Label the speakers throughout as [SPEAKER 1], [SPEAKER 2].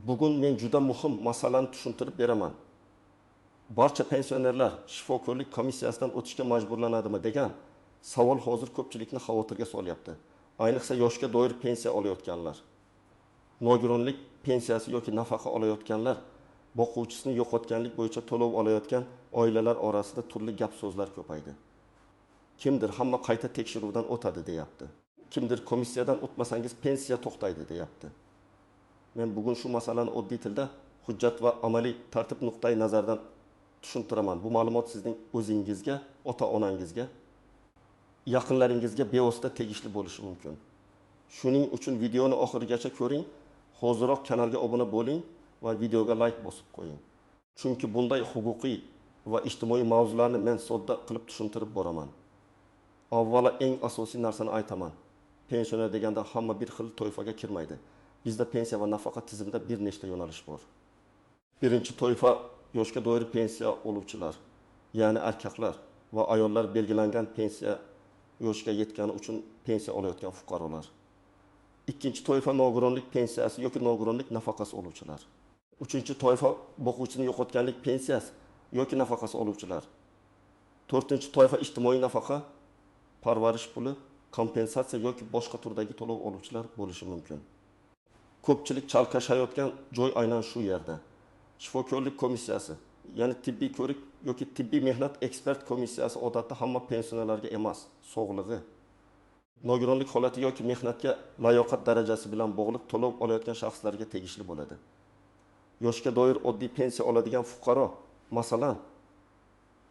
[SPEAKER 1] Bugun men juda muhim masalani tushuntirib beraman. Barcha pensionerlar shifokorlik komissiyasidan o'tishga majburlanadimi degan savol hozir ko'pchilikni xavotirga solyapti. Ayniqsa yoshga doir pensiya olayotganlar, nogironlik pensiyasi yoki nafaqa olayotganlar, boquvchisini yo'qotganlik bo'yicha to'lov olayotgan oilalar orasida turli gap so'zlar ko'paydi. Kimdir hamma qayta tekshiruvdan o'tadi deyapti. Kimdir komissiyadan o'tmasangiz pensiya to'xtaydi deyapti. Men bugun shu masalani oddiy tilda hujjat va amaliy tartib nuqtai nazaridan tushuntiraman. Bu ma'lumot sizning o'zingizga, ota-onangizga, yaqinlaringizga bevosita tegishli bo'lishi mumkin. Shuning uchun videoni oxirigacha ko'ring, hoziroq kanalga obuna bo'ling va videoga like bosib qo'ying. Chunki bunday huquqiy va ijtimoiy mavzularni men sodda qilib tushuntirib boraman. Avvalo eng asosiy narsani aytaman. Pensioner deganda hamma bir xil toifaga kirmaydi. Bizda pensiya va nafaqa tizimida bir nechta yo'nalish bor. Birinchi toifa yoshga doir pensiya oluvchilar, ya'ni erkaklar va ayollar belgilangan pensiya yoshga yetgani uchun pensiya olayotgan fuqarolar. Ikkinchi toifa nogironlik pensiyasi yoki nogironlik nafaqasi oluvchilar. Uchinchi toifa boquvchini yo'qotganlik pensiyasi yoki nafaqasi oluvchilar. To'rtinchi toifa ijtimoiy nafaqa, parvarish puli, kompensatsiya yoki boshqa turdagi to'lov oluvchilar bo'lishi mumkin. Ko'pchilik chalkashayotgan joy aynan shu yerda. Shifokorlik komissiyasi, ya'ni tibbiy ko'rik yoki tibbiy mehnat ekspert komissiyasi odatda hamma pensionerlarga emas, sog'lig'i, nogironlik holati yoki mehnatga layoqat darajasi bilan bog'liq to'lov olayotgan shaxslarga tegishli bo'ladi. Yoshga doir oddiy pensiya oladigan fuqaro, masalan,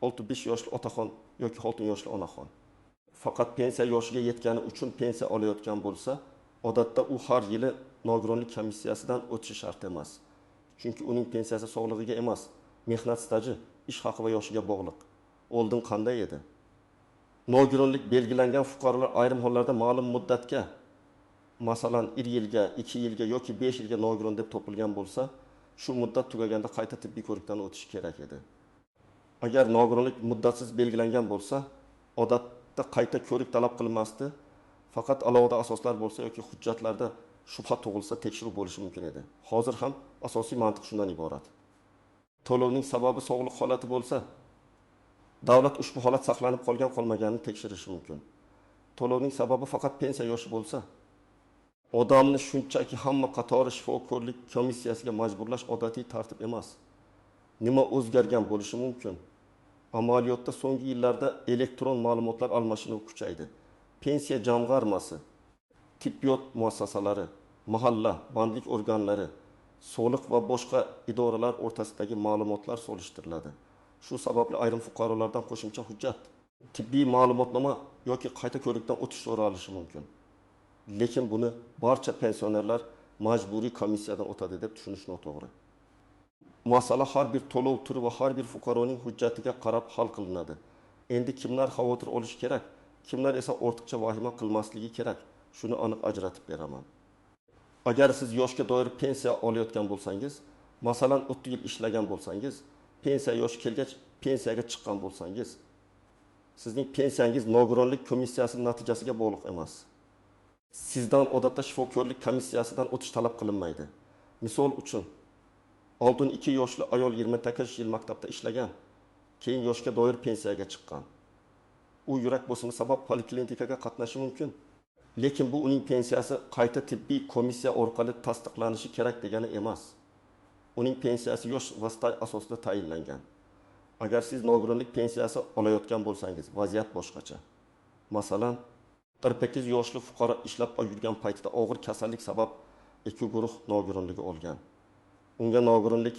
[SPEAKER 1] 65 yoshli otaxon yoki 6 yoshli onaxon, faqat pensiya yoshiga yetgani uchun pensiya olayotgan bo'lsa, odatda u har yili nogironlik komissiyasidan o'tishi shart emas. Chunki uning pensiyasi sog'lig'iga emas, mehnat staji, ish haqi va yoshiga bog'liq. Oldin qanday edi? Nogironlik belgilangan fuqarolar ayrim hollarda ma'lum muddatga, masalan 1 yilga, 2 yilga yoki 5 yilga nogiron deb topilgan bo'lsa, shu muddat tugaganda qayta tibbiy ko'rikdan o'tishi kerak edi. Agar nogironlik muddatsiz belgilangan bo'lsa, odatda qayta ko'rik talab qilinmasdi. Faqat alohida asoslar bo'lsa yoki hujjatlarda shubha tug'ilsa tekshiruv bo'lishi mumkin edi. Hozir ham asosiy mantiq shundan iborat. To'lovning sababi sog'liq holati bo'lsa, davlat ushbu holat saqlanib qolmaganini tekshirishi mumkin. To'lovning sababi faqat pensiya yoshi bo'lsa, odamni shunchaki hamma qatori shifokorlik komissiyasiga majburlash odatiy tartib emas. Nima o'zgargan bo'lishi mumkin? Amaliyotda so'nggi yillarda elektron ma'lumotlar almashinuvi kuchaydi. Pensiya jamg'armasi, tibbiyot muassasalari, mahalla, bandlik organlari, soliq va boshqa idoralar o'rtasidagi ma'lumotlar solishtiriladi. Shu sababli ayrim fuqarolardan qo'shimcha hujjat, tibbiy ma'lumotnoma yoki qayta ko'rikdan o'tish so'ralishi mumkin. Lekin buni barcha pensionerlar majburiy komissiyadan o'tadi deb tushunish noto'g'ri. Masala har bir to'lov turi va har bir fuqaroning hujjatiga qarab hal qilinadi. Endi kimlar xavotir olishi kerak, kimlar esa ortiqcha vahima qilmasligi kerak, shuni aniq ajratib beraman. Agar siz yoshga doir pensiya olayotgan bo'lsangiz, masalan 30 yil ishlagan bo'lsangiz, pensiya yoshi kelgach pensiyaga chiqqan bo'lsangiz, sizning pensiyangiz nogironlik komissiyasining natijasiga bog'liq emas. Sizdan odatda shifokorlik komissiyasidan o'tish talab qilinmaydi. Misol uchun, oldin 2 yoshli ayol 28 yil maktabda ishlagan, keyin yoshga doir pensiyaga chiqqan. U yurak bosimi sabab poliklinikaga qatnashi mumkin. Lekin bu uning pensiyasi qayta tibbiy komissiya orqali tasdiqlanishi kerak degani emas. Uning pensiyasi yosh va staj asosida tayinlangan. Agar siz nogironlik pensiyasi olayotgan bo'lsangiz, vaziyat boshqacha. Masalan, 48 yoshli fuqaro ishlab yurgan paytida og'ir kasallik sabab 2 guruh nogironligi olgan. Unga nogironlik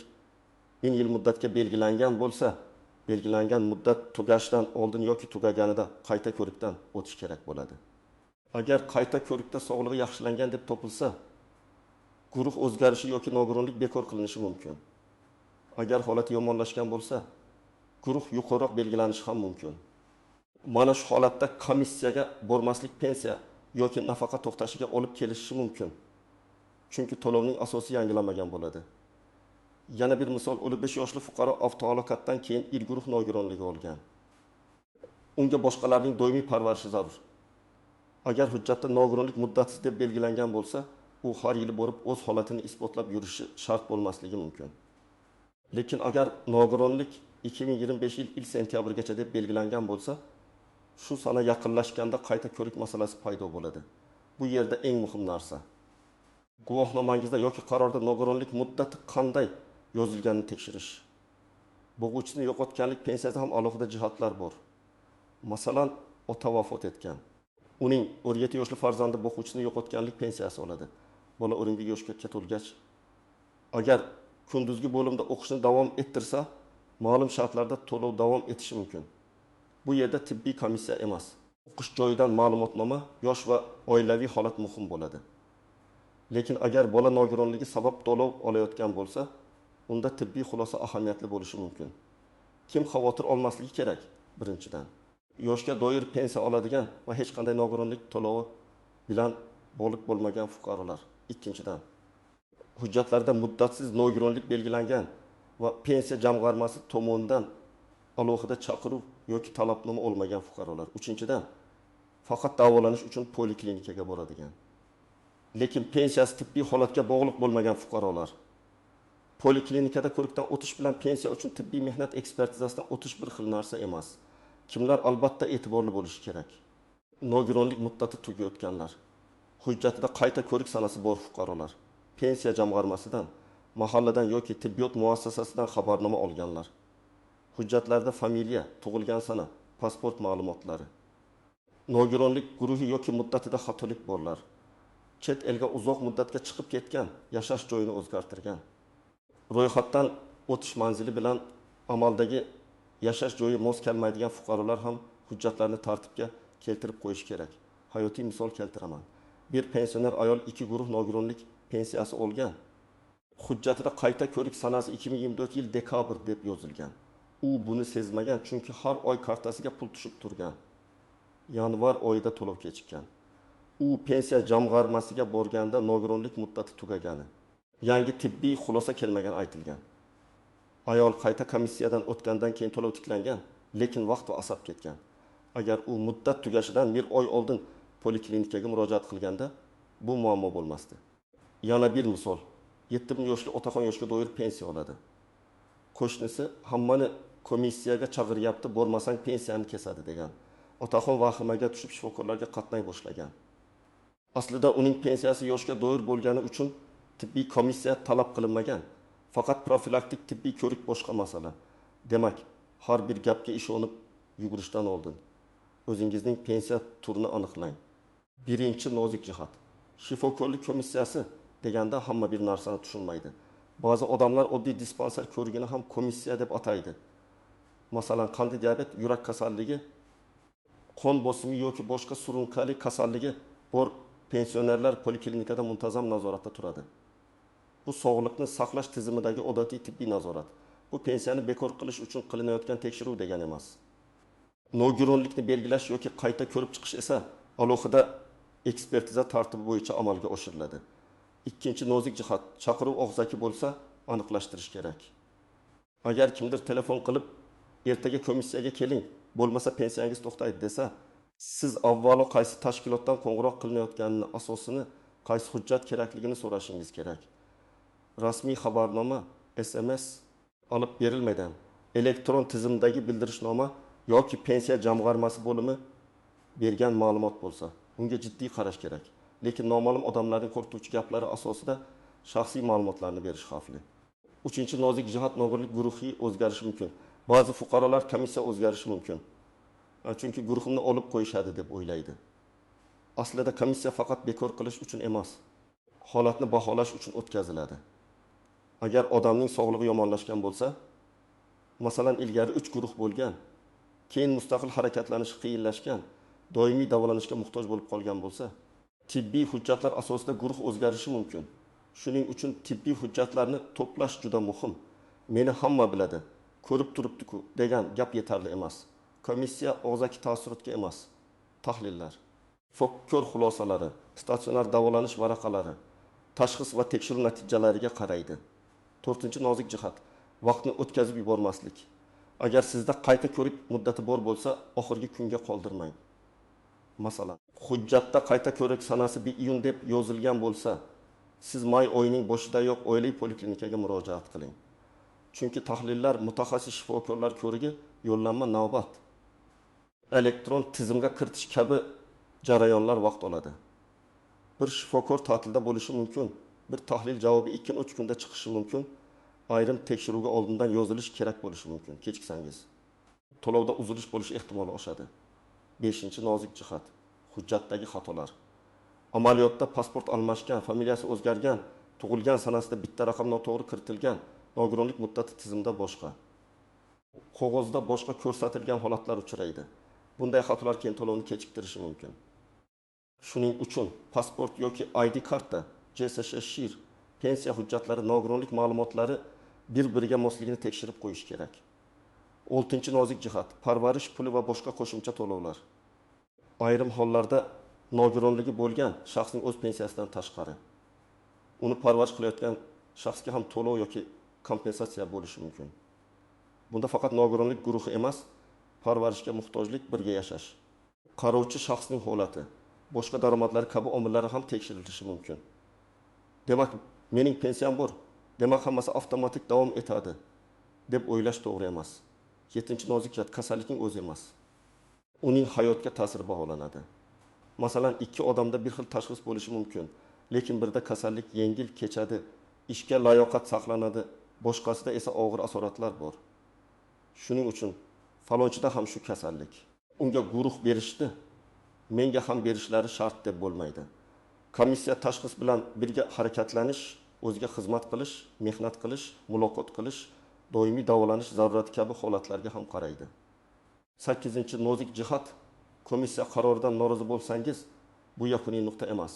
[SPEAKER 1] 1000 yil muddatga belgilangan bo'lsa, belgilangan muddat tugashidan oldin yoki tugaganida qayta ko'rikdan o'tish kerak bo'ladi. Agar qayta ko'rikda sog'lig'i yaxshilangan deb topilsa, guruh o'zgarishi yoki nogironlik bekor qilinishi mumkin. Agar holati yomonlashgan bo'lsa, guruh yuqoriroq belgilanishi ham mumkin. Mana shu holatda komissiyaga bormaslik pensiya yoki nafaqa to'xtashiga olib kelishi mumkin. Chunki to'lovning asosi yangilanmagan bo'ladi. Yana bir misol, 55 yoshli fuqaro avtohalokatdan keyin il guruh nogironligi olgan. Unga boshqalarning doimiy parvarishi zarur. Agar hujjatda nogironlik muddatsiz deb belgilangan bo'lsa, u har yili borib o'z holatini isbotlab yurishi shart bo'lmasligi mumkin. Lekin agar nogironlik 2025 yil sentyabrgacha deb belgilangan bo'lsa, shu sana yaqinlashganda qayta ko'rik masalasi paydo bo'ladi. Bu yerda eng muhim narsa guvohnomangizda yoki qarorda nogironlik muddati qanday yozilganini tekshirish. Bo'g'uvchisini yo'qotganlik pensiyasida ham alohida jihatlar bor. Masalan, ota vafot etgan. Uning 17 yoshli farzandi bo'g'uvchisini yo'qotganlik pensiyasi oladi. Bola 12 yoshga to'lgach, agar kunduzgi bo'limda o'qishni davom ettirsa, ma'lum shartlarda to'lov davom etishi mumkin. Bu yerda tibbiy komissiya emas. O'qish joyidan ma'lumotnoma, yosh va oilaviy holat muhim bo'ladi. Lekin agar bola nogironligi sabab to'lov olayotgan bo'lsa, unda tibbiy xulosa ahamiyatli bo'lishi mumkin. Kim xavotir olmasligi kerak? Birinchidan, yoshga doir pensiya oladigan va hech qanday nogironlik to'lovi bilan bog'liq bo'lmagan fuqarolar. Ikkinchidan, hujjatlarda muddatsiz nogironlik belgilangan va pensiya jamg'armasi tomonidan alohida chaqiruv yoki talabnoma olmagan fuqarolar. Uchinchidan, faqat davolanish uchun poliklinikaga boradigan. Lekin pensiyasi tibbiy holatga bog'liq bo'lmagan fuqarolar. Poliklinikada ko'rikdan o'tish bilan pensiya uchun tibbiy mehnat ekspertizasidan o'tish bir xil narsa emas. Kimlar albatta e'tiborli bo'lishi kerak? Nogironlik muddati tugayotganlar, hujjatida qayta ko'rik sanasi bor fuqarolar, pensiya jamg'armasidan, mahalladan yoki tibbiyot muassasasidan xabarnoma olganlar. Hujjatlarda familiya, tug'ilgan sana, pasport ma'lumotlari. Nogironlik guruhi yoki muddatida xatolik borlar. Chet elga uzoq muddatga chiqib ketgan, yashash joyini o'zgartirgan. Ro'yxatdan o'tish manzili bilan amaldagi yashash joyi mos kelmaydigan fuqarolar ham hujjatlarni tartibga keltirib qo'yish kerak. Hayotiy misol keltiraman. Bir pensioner ayol 2 guruh nogironlik pensiyasi olgan. Hujjatida qayta ko'rik sanasi 2024 yil dekabr deb yozilgan. U buni sezmagan, chunki har oy kartasiga pul tushib turgan. Yanvar oyida to'lov kechikkan. U pensiya jamg'armasiga borganda nogironlik muddati tugagani, yangi tibbiy xulosa kelmagan aytilgan. Ayol qayta komissiyadan o'tgandan keyin to'lov tiklangan, lekin vaqt va asab ketgan. Agar u muddat tugashidan bir oy oldin poliklinikaga murojaat qilganda, bu muammo bo'lmasdi. Yana bir misol. 7 yoshli otaxon yoshga doir pensiya oladi. Qo'shnisi hammani komissiyaga chaqiryapti, bormasang pensiyani kesadi degan. Otaxon vahimaga tushib shifokorlarga qatnay boshlagan. Aslida uning pensiyasi yoshga doir bo'lgani uchun tibbiy komissiya talab qilinmagan. Faqat profilaktik tibbiy ko'rik boshqa masala. Demak, har bir gapga ishonib yugurishdan oldin o'zingizning pensiya turini aniqlang. Birinchi nozik jihat. Shifokorlik komissiyasi deganda hamma bir narsani tushunmaydi. Ba'zi odamlar oddiy dispanser ko'rigini ham komissiya deb ataydi. Masalan, qandli diabet, yurak kasalligi, qon bosimi yoki boshqa surunkali kasalligi bor pensionerlar poliklinikada muntazam nazoratda turadi. Bu sog'liqni saqlash tizimidagi odatiy tibbiy nazorat. Bu pensiyani bekor qilish uchun qilinayotgan tekshiruv degani emas. Nogironlikni belgilash yoki qayta ko'rib chiqish esa alohida ekspertiza tartibi bo'yicha amalga oshiriladi. Ikkinchi nozik jihat, chaqiruv og'zaki bo'lsa, aniqlashtirish kerak. Agar kimdir telefon qilib, ertaga komissiyaga keling, bo'lmasa pensiyangiz to'xtaydi desa, siz avvalo qaysi tashkilotdan qo'ng'iroq qilinayotganini, asosini, qaysi hujjat kerakligini so'rashingiz kerak. Rasmiy xabarnoma, SMS olib berilmagan, elektron tizimdagi bildirishnoma yoki pensiya jamg'armasi bo'limi bergan ma'lumot bo'lsa, unga jiddiy qarash kerak. Lekin noma'lum odamlarning qo'rqituvchi gaplari asosida shaxsiy ma'lumotlarni berish xavfli. Uchinchi nozik jihat, nogironlik guruhi o'zgarishi mumkin. Ba'zi fuqarolar komissiya o'zgarishi mumkin. Chunki guruhimni olib qo'yishadi deb o'ylaydi. Aslida komissiya faqat bekor qilish uchun emas, holatni baholash uchun o'tkaziladi. Agar odamning sog'lig'i yomonlashgan bo'lsa, masalan, ilgari 3 guruh bo'lgan, keyin mustaqil harakatlanishi qiyinlashgan, doimiy davolanishga muhtoj bo'lib qolgan bo'lsa, tibbiy hujjatlar asosida guruh o'zgarishi mumkin. Shuning uchun tibbiy hujjatlarni to'plash juda muhim. Meni hamma biladi, ko'rib turibdi-ku degan gap yetarli emas. Komissiya og'zaki taassurotga emas, tahlillar, fokkor xulosalari, statsionar davolanish varaqalari, tashxis va tekshiruv natijalariga qaraydi. 4-nozik jihat, vaqtni o'tkazib yubormaslik. Agar sizda qayta ko'rik muddati bor bo'lsa, oxirgi kunga qoldirmang. Masalan, hujjatda qayta ko'rik sanasi 1 iyun deb yozilgan bo'lsa, Siz may oyining boshidayoq oilaviy poliklinikaga murojaat qiling. Chunki tahlillar mutaxassis shifokorlar ko'rigi yo'llanma navbat. Elektron tizimga kiritish kabi jarayonlar vaqt oladi. Bir shifokor ta'tilda bo'lishi mumkin. Bir tahlil javobi 2-3 kunda chiqishi mumkin. Ayrim tekshiruvga oldindan yozilish kerak bo'lishi mumkin. Kechiksangiz to'lovda uzilish bo'lish ehtimoli oshadi. 5-nozik jihat: hujjatdagi xatolar. Amaliyotda pasport almashgan, familiyasi o'zgargan, tug'ilgan sanasida bitta raqam noto'g'ri kiritilgan, nogironlik muddati tizimda boshqa. Qog'ozda boshqa ko'rsatilgan holatlar uchraydi. Bunday xatolar keyin to'lovni kechiktirishi mumkin. Shuning uchun pasport yoki ID karta, JSS shir, pensiya hujjatlari, nogironlik ma'lumotlari bir-biriga mosligini tekshirib qo'yish kerak. 6-nozik jihat: parvarish puli va boshqa qo'shimcha to'lovlar. Ayrim hollarda nogironligi bo'lgan shaxsning o'z pensiyasidan tashqari uni parvarish qilayotgan shaxsga ham to'lov yoki kompensatsiya bo'lishi mumkin. Bunda faqat nogironlik guruhi emas, parvarishga muhtojlik, birga yashash, qarovchi shaxsning holati, boshqa daromadlari kabi omillari ham tekshirilishi mumkin. Demak, mening pensiyam bor, demak hammasi avtomatik davom etadi deb o'ylash to'g'ri emas. 7-nozik jihat: kasallikning o'zi emas, uning hayotga ta'siri baholanadi. Masalan, ikki odamda bir xil tashxis bo'lishi mumkin, lekin birida kasallik yengil kechadi, ishga layoqat saqlanadi, boshqasida esa og'ir asoratlar bor. Shuning uchun falonchida ham shu kasallik, unga guruh berishdi, menga ham berishlari shart deb bo'lmaydi. Komissiya tashxis bilan birga harakatlanish, o'ziga xizmat qilish, mehnat qilish, muloqot qilish, doimiy davolanish zarurati kabi holatlarga ham qaraydi. 8-nozik jihat: komissiya qaroridan norozi bo'lsangiz, bu yakuniy nuqta emas.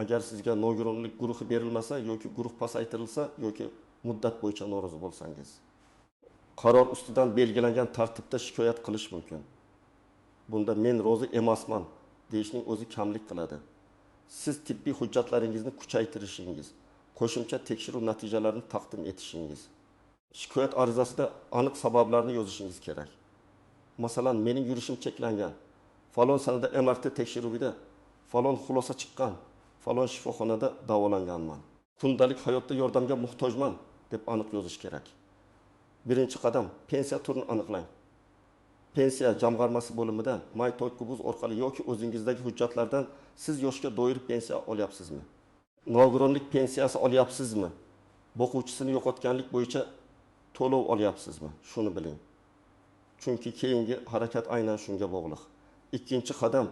[SPEAKER 1] Agar sizga nogironlik guruhi berilmasa yoki guruh pasaytirilsa yoki muddat bo'yicha norozi bo'lsangiz, qaror ustidan belgilangan tartibda shikoyat qilish mumkin. Bunda men rozi emasman deyishning o'zi kamlik qiladi. Siz tibbiy hujjatlaringizni kuchaytirishingiz, qo'shimcha tekshiruv natijalarini taqdim etishingiz, shikoyat arizasida aniq sabablarni yozishingiz kerak. Masalan, mening yurishim cheklangan, falon sanada MRT tekshiruvida falon xulosa chiqqan, falon shifoxonada davolanganman, kundalik hayotda yordamga muhtojman deb aniq yozish kerak. Birinchi qadam: pensiya turini aniqlang. Pensiya jamg'armasi bo'limidan may.guz orqali yoki o'zingizdagi hujjatlardan siz yoshga doir pensiya olyapsizmi? Nogironlik pensiyasi olyapsizmi? Boquvchisini yo'qotganlik bo'yicha to'lov olyapsizmi? Shuni biling. Chunki keyingi harakat aynan shunga bog'liq. Ikkinchi qadam: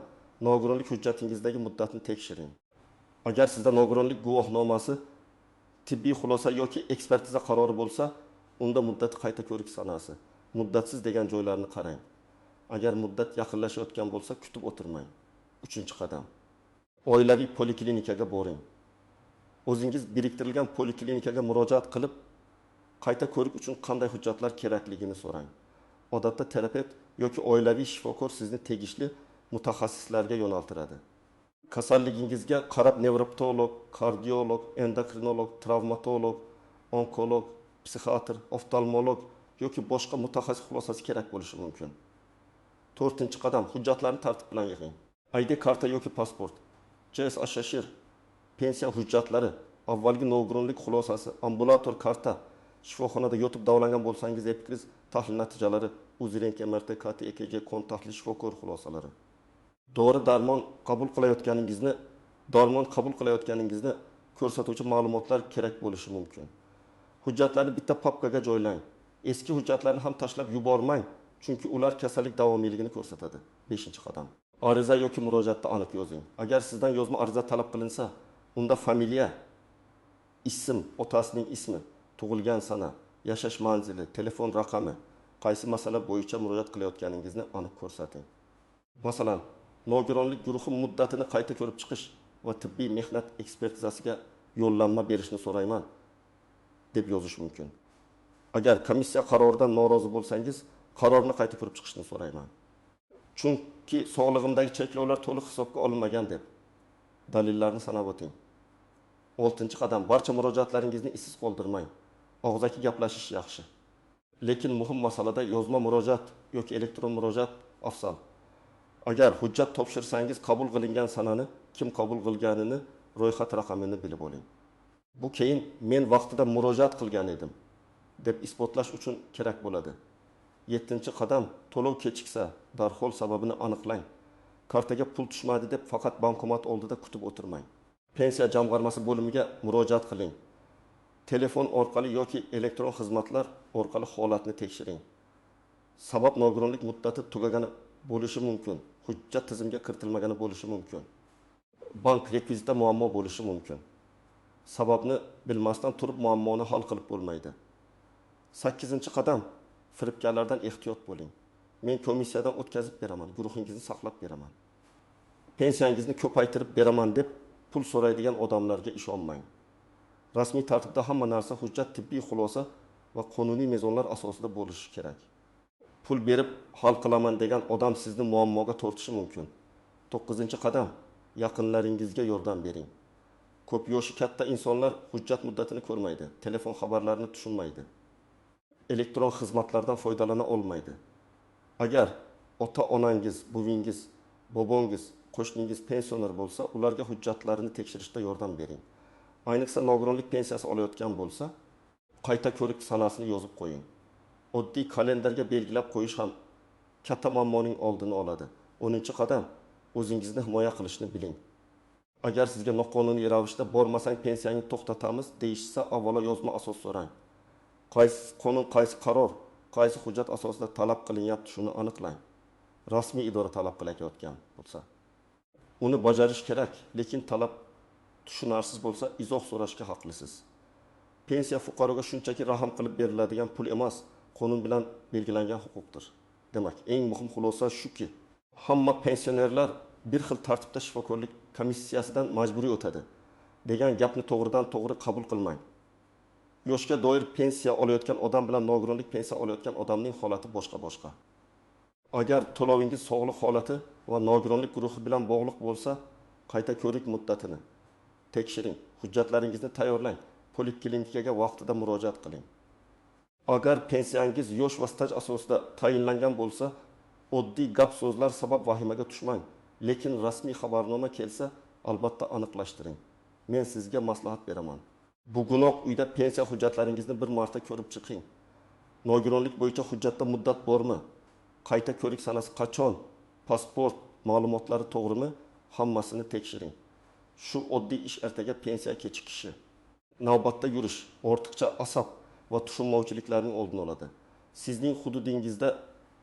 [SPEAKER 1] nogironlik hujjatingizdagi muddatni tekshiring. Agar sizda nogironlik guvohnomasi, tibbiy xulosa yoki ekspertiza qarori bo'lsa, unda muddat qayta ko'rik sanasi, muddatsiz degan joylarni qarang. Agar muddat yaqinlashayotgan bo'lsa, kutib o'tirmang. 3-qadam: oilaviy poliklinikaga boring. O'zingiz biriktirilgan poliklinikaga murojaat qilib, qayta ko'rik uchun qanday hujjatlar kerakligini so'rang. Odatda terapevt yoki oilaviy shifokor sizni tegishli mutaxassislarga yo'naltiradi. Kasalligingizga qarab nevropatolog, kardiolog, endokrinolog, travmatolog, onkolog, psixiatr, oftalmolog yoki boshqa mutaxassis xulosasi kerak bo'lishi mumkin. 4-qadam: hujjatlarni tartib bilan yig'ing. ID karta yoki pasport, JSS shir, pensiya hujjatlari, avvalgi nogironlik xulosasi, ambulator karta, shifoxonada yotib davolangan bo'lsangiz epikriz tahlil natijalari, UZI-renk, MRT, KT, EKG, kon tahlil shifokor xulosalari. Dori-darmon qabul qilayotganingizni ko'rsatuvchi ma'lumotlar kerak bo'lishi mumkin. Hujjatlarni bitta papkaga joylang. Eski hujjatlarni ham tashlab yubormang, chunki ular kasallik davomiyligini ko'rsatadi. 5-qadam: ariza yoki murojaatda aniq yozing. Agar sizdan yozma ariza talab qilinsa, unda familiya, ism, otasining ismi, tug'ilgan sana, yashash manzili, telefon raqami, qaysi masala bo'yicha murojaat qilayotganingizni aniq ko'rsating. Masalan, nogironlik guruhi muddatini qayta ko'rib chiqish va tibbiy mehnat ekspertizasiga yo'llanma berishni so'rayman deb yozish mumkin. Agar komissiya qaroridan norozi bo'lsangiz, qarorni qayta ko'rib chiqishni so'rayman. Chunki sog'lig'imdagi cheklovlar to'liq hisobga olinmagan deb dalillarni sanab o'ting. 6-qadam: barcha murojaatlaringizni issiz qoldirmang. Og'zaki gaplashish yaxshi, lekin muhim masalada yozma murojaat yoki elektron murojaat afzal. Agar hujjat topshirsangiz, qabul qilingan sanani, kim qabul qilganini ro'yxat raqamini bilib oling. Bu keyin men vaqtida murojaat qilgan edim deb isbotlash uchun kerak bo'ladi. 7-qadam to'lov kechiksa, darhol sababini aniqlang. Kartaga pul tushmadi deb faqat bankomat oldida kutib o'tirmang. Pensiya jamg'armasi bo'limiga murojaat qiling. Telefon orqali yoki elektron xizmatlar orqali holatni tekshiring. Sabab nogironlik muddati tugagani bo'lishi mumkin. Hujjat tizimga kiritilmagani bo'lishi mumkin. Bank rekvizitda muammo bo'lishi mumkin. Sababni bilmasdan turib muammoni hal qilib bo'lmaydi. 8-qadam firibgarlardan ehtiyot bo'ling. Men komissiyadan o'tkazib beraman, guruhingizni saqlab beraman. Pensiyangizni ko'paytirib beraman deb pul so'raydigan odamlarga ishonmang. Rasmiy tartibda hamma narsa hujjat, tibbiy xulosa va qonuniy mezonlar asosida bo'lishi kerak. Pul berib hal qilaman degan odam sizni muammoga tortishi mumkin. 9-qadam yaqinlaringizga yordam bering. Ko'p yoshi katta insonlar hujjat muddatini ko'rmaydi, telefon xabarlarini tushunmaydi. Elektron xizmatlardan foydalana olmaydi. Agar ota-onangiz, buvingiz, bobongiz, qo'shningiz pensioner bo'lsa, ularga hujjatlarini tekshirishda yordam bering. Ayniqsa nogironlik pensiyasi olayotgan bo'lsa, qayta ko'rik sanasini yozib qo'ying. Oddiy kalendarga belgilab qo'yish ham katta muammoning oldini oladi. 10-qadam o'zingizni himoya qilishni biling. Agar sizga noqonuniy ravishda bormasang pensiyangni to'xtatamiz deyishsa, avvalo yozma asos so'rang. Qaysi qonun, qaysi qaror, qaysi hujjat asosida talab qilinyapti, shuni aniqlang. Rasmiy idora talab qilayotgan bo'lsa, uni bajarish kerak, lekin talab tushunarsiz bo'lsa, izoh so'rashga haqlisiz. Pensiya fuqaroga shunchaki rahim qilib beriladigan pul emas, qonun bilan belgilangan huquqdir. Demak, eng muhim xulosa shuki, hamma pensionerlar bir xil tartibda shifokorlik komissiyasidan majburiy o'tadi degan gapni to'g'ridan to'g'ri qabul qilmang. Yoshga doir pensiya olayotgan odam bilan nogironlik pensiya olayotgan odamning holati boshqa. Agar to'lovingiz sog'liq holati va nogironlik guruhi bilan bog'liq bo'lsa, qayta ko'rik muddatini tekshiring, hujjatlaringizni tayyorlang, poliklinikaga vaqtida murojaat qiling. Agar pensiyangiz yosh va staj asosida tayinlangan bo'lsa, oddiy gap so'zlar sabab vahimaga tushmang, lekin rasmiy xabarnoma kelsa, albatta aniqlashtiring. Men sizga maslahat beraman. Bugunoq uyda pensiya hujjatlaringizni bir marta ko'rib chiqing. Nogironlik bo'yicha hujjatda muddat bormi? Qayta ko'rik sanasi qachon? Pasport ma'lumotlari to'g'rimi? Hammasini tekshiring. Shu oddiy ish ertaga pensiya kechikishi, navbatda yurish, ortiqcha asab va tushunmovchiliklarning oldini oladi. Sizning hududingizda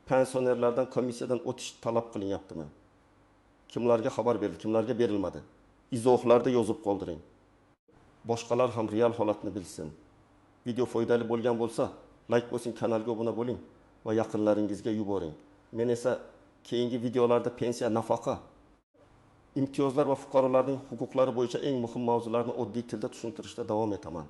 [SPEAKER 1] pensionerlardan komissiyadan o'tish talab qilinyaptimi? Kimlarga xabar berildi, kimlarga berilmadi? Izohlarda yozib qoldiring. Boshqalar ham real holatni bilsin. Video foydali bo'lgan bo'lsa, like bosing, kanalga obuna bo'ling va yaqinlaringizga yuboring. Men esa keyingi videolarda pensiya, nafaqa, imtiyozlar va fuqarolarning huquqlari bo'yicha eng muhim mavzularni oddiy tilda tushuntirishda davom etaman.